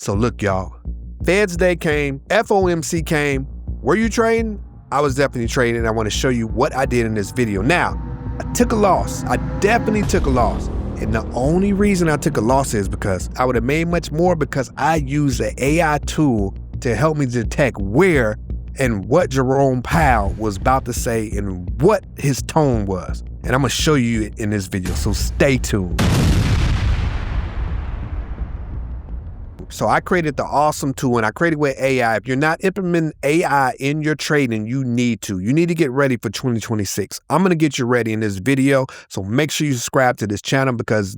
So look, y'all, Fed's Day came, FOMC came. Were you trading? I was definitely trading. I want to show you what I did in this video. Now, I took a loss. I definitely took a loss. And the only reason I took a loss is because I would have made much more because I used an AI tool to help me detect where and what Jerome Powell was about to say and what his tone was. And I'm going to show you it in this video, so stay tuned. So I created the awesome tool, and I created with AI. If you're not implementing AI in your trading, you need to. You need to get ready for 2026. I'm going to get you ready in this video, so make sure you subscribe to this channel because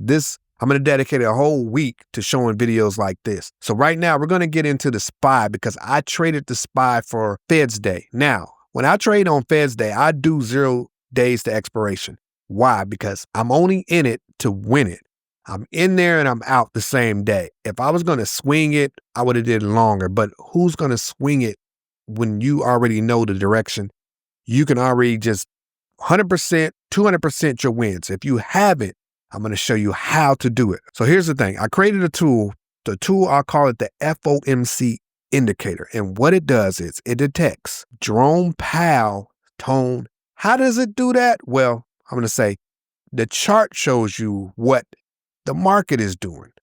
I'm going to dedicate a whole week to showing videos like this. So right now, we're going to get into the SPY because I traded the SPY for Fed's Day. Now, when I trade on Fed's Day, I do 0 days to expiration. Why? Because I'm only in it to win it. I'm in there and I'm out the same day. If I was going to swing it, I would have did it longer. But who's going to swing it when you already know the direction? You can already just 100%, 200% your wins. If you haven't, I'm going to show you how to do it. So here's the thing. I created a tool. The tool, I'll call it the FOMC indicator. And what it does is it detects Jerome Powell tone. How does it do that? Well, I'm going to say the chart shows you what the market is doing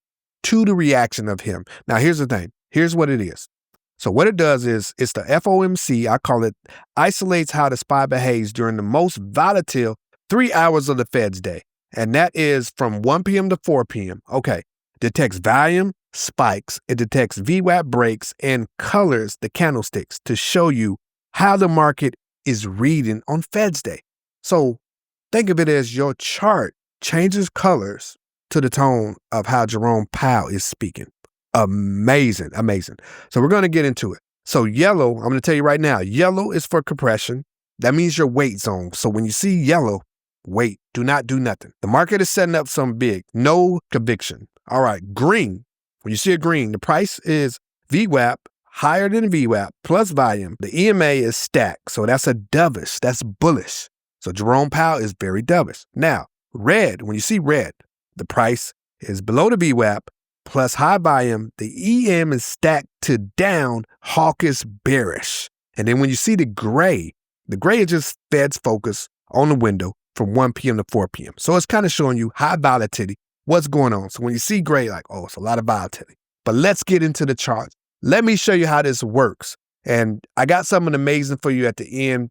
to the reaction of him. Now, here's the thing. Here's what it is. So what it does is it's the FOMC, I call it, isolates how the SPY behaves during the most volatile 3 hours of the Fed's day. And that is from 1 p.m. to 4 p.m. Okay. Detects volume, spikes, it detects VWAP breaks, and colors the candlesticks to show you how the market is reading on Fed's day. So think of it as your chart changes colors to the tone of how Jerome Powell is speaking. Amazing, amazing. So we're going to get into it. So yellow, I'm going to tell you right now, yellow is for compression. That means your wait zone. So when you see yellow, wait, do not do nothing. The market is setting up some big, no conviction. All right, green. When you see a green, the price is VWAP, higher than VWAP, plus volume. The EMA is stacked. So that's a dovish, that's bullish. So Jerome Powell is very dovish. Now, red, when you see red, the price is below the VWAP plus high volume. The EM is stacked to down, hawkish, bearish. And then when you see the gray is just Fed's focus on the window from 1 p.m. to 4 p.m. So it's kind of showing you high volatility, what's going on. So when you see gray, like, oh, it's a lot of volatility. But let's get into the charts. Let me show you how this works. And I got something amazing for you at the end.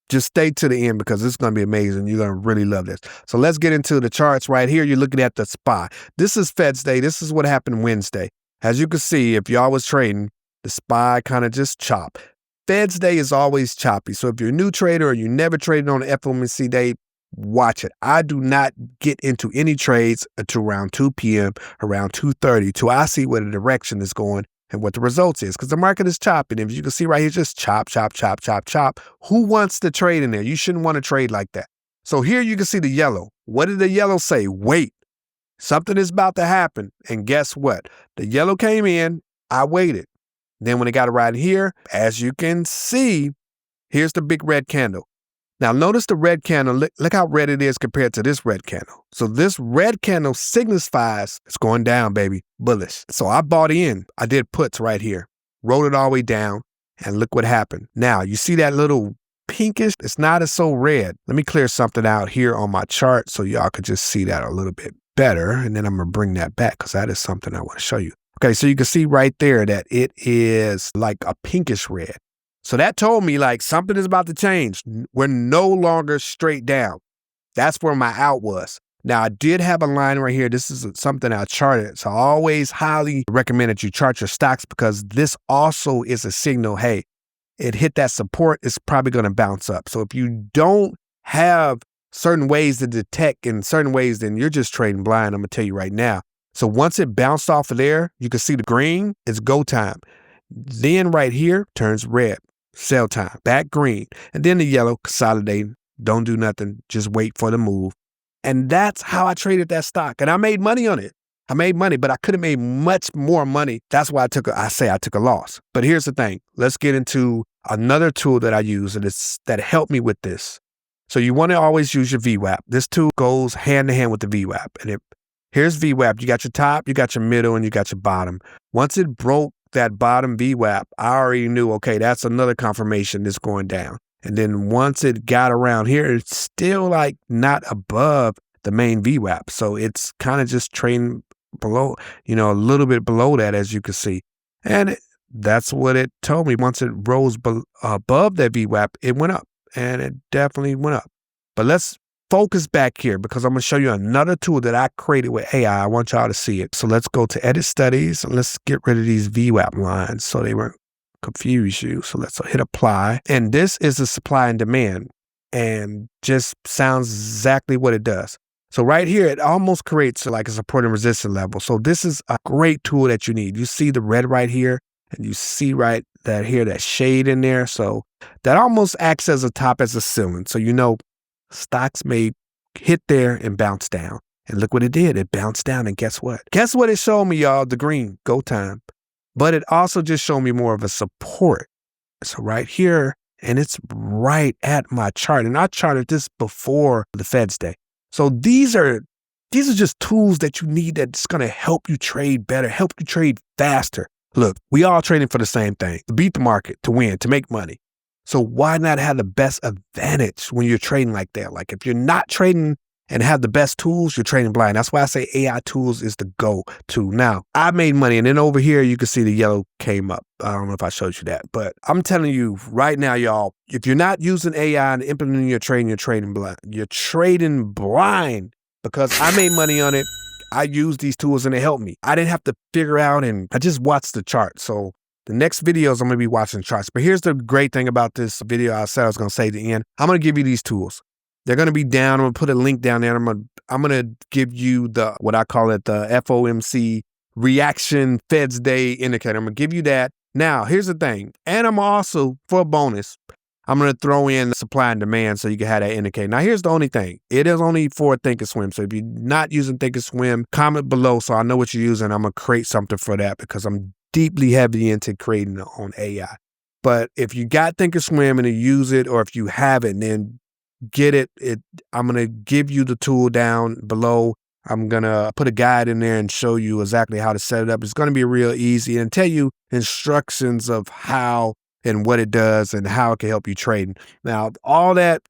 Just stay to the end because it's going to be amazing. You're going to really love this. So let's get into the charts right here. You're looking at the SPY. This is Fed's Day. This is what happened Wednesday. As you can see, if y'all was trading, the SPY kind of just chop. Fed's Day is always choppy. So if you're a new trader or you never traded on the FOMC day, watch it. I do not get into any trades until around 2 p.m., around 2:30, till I see where the direction is going and what the results is, because the market is chopping. If you can see right here, just chop, chop, chop, chop, chop. Who wants to trade in there? You shouldn't want to trade like that. So here you can see the yellow. What did the yellow say? Wait, something is about to happen. And guess what? The yellow came in, I waited. Then when it got right here, as you can see, here's the big red candle. Now notice the red candle, look how red it is compared to this red candle. So this red candle signifies it's going down, baby, bullish. So I bought in, I did puts right here, rolled it all the way down, and look what happened. Now you see that little pinkish, it's not as so red. Let me clear something out here on my chart so y'all could just see that a little bit better. And then I'm gonna bring that back because that is something I want to show you. Okay, so you can see right there that it is like a pinkish red. So that told me like something is about to change. We're no longer straight down. That's where my out was. Now I did have a line right here. This is something I charted. So I always highly recommend that you chart your stocks because this also is a signal. Hey, it hit that support. It's probably going to bounce up. So if you don't have certain ways to detect in certain ways, then you're just trading blind. I'm going to tell you right now. So once it bounced off of there, you can see the green, it's go time. Then right here turns red. Sell time, back green, and then the yellow, consolidating, don't do nothing, just wait for the move. And that's how I traded that stock. And I made money on it. I made money, but I could have made much more money. That's why I took a loss. But here's the thing. Let's get into another tool that I use that helped me with this. So you want to always use your VWAP. This tool goes hand in hand with the VWAP. And Here's VWAP. You got your top, you got your middle, and you got your bottom. Once it broke that bottom VWAP, I already knew, okay, that's another confirmation that's going down. And then once it got around here, it's still like not above the main VWAP. So it's kind of just trading below, a little bit below that, as you can see. And that's what it told me. Once it rose above that VWAP, it went up, and it definitely went up. But let's focus back here because I'm going to show you another tool that I created with AI. I want y'all to see it. So let's go to Edit Studies, and let's get rid of these VWAP lines so they won't confuse you. So let's hit Apply. And this is the supply and demand, and just sounds exactly what it does. So right here, it almost creates like a support and resistance level. So this is a great tool that you need. You see the red right here, and you see right that shade in there. So that almost acts as a top, as a ceiling. So stocks may hit there and bounce down. And look what it did. It bounced down, and guess what? Guess what it showed me, y'all? The green, go time. But it also just showed me more of a support. So right here, and it's right at my chart. And I charted this before the Fed's day. So these are just tools that you need that's going to help you trade better, help you trade faster. Look, we all trading for the same thing, to beat the market, to win, to make money. So why not have the best advantage when you're trading like that? Like if you're not trading and have the best tools, you're trading blind. That's why I say AI tools is the go-to. Now, I made money, and then over here, you can see the yellow came up. I don't know if I showed you that, but I'm telling you right now, y'all, if you're not using AI and implementing your trading, you're trading blind. You're trading blind because I made money on it. I used these tools and they helped me. I didn't have to figure out, and I just watched the chart. So the next videos, I'm going to be watching charts. But here's the great thing about this video I said I was going to say at the end. I'm going to give you these tools. They're going to be down. I'm going to put a link down there. I'm going to give you what I call it, the FOMC reaction Fed's Day indicator. I'm going to give you that. Now, here's the thing. And I'm also, for a bonus, I'm going to throw in supply and demand so you can have that indicator. Now, here's the only thing. It is only for Thinkorswim. So if you're not using Thinkorswim, comment below so I know what you're using. I'm going to create something for that because I'm deeply heavy into creating on AI. But if you got Thinkorswim and you use it, or if you haven't, then get it. I'm going to give you the tool down below. I'm going to put a guide in there and show you exactly how to set it up. It's going to be real easy and tell you instructions of how and what it does and how it can help you trade. Now, all that,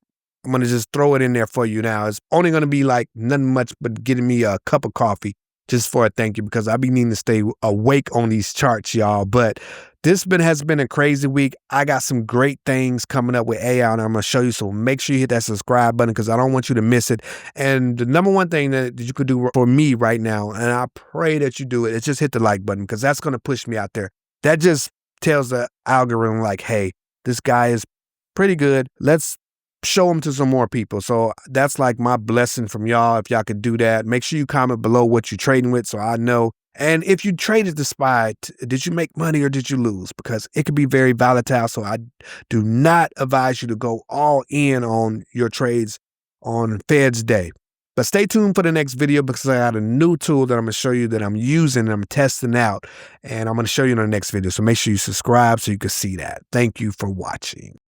I'm going to just throw it in there for you now. It's only going to be like nothing much but getting me a cup of coffee just for a thank you, because I've been needing to stay awake on these charts, y'all. But this has been a crazy week. I got some great things coming up with AI, and I'm going to show you. So make sure you hit that subscribe button because I don't want you to miss it. And the number one thing that you could do for me right now, and I pray that you do it, is just hit the like button because that's going to push me out there. That just tells the algorithm like, hey, this guy is pretty good. Let's show them to some more people. So that's like my blessing from y'all. If y'all could do that, make sure you comment below what you're trading with so I know. And if you traded the SPY, did you make money or did you lose? Because it could be very volatile. So I do not advise you to go all in on your trades on Fed's Day. But stay tuned for the next video because I got a new tool that I'm going to show you that I'm using and I'm testing out. And I'm going to show you in the next video. So make sure you subscribe so you can see that. Thank you for watching.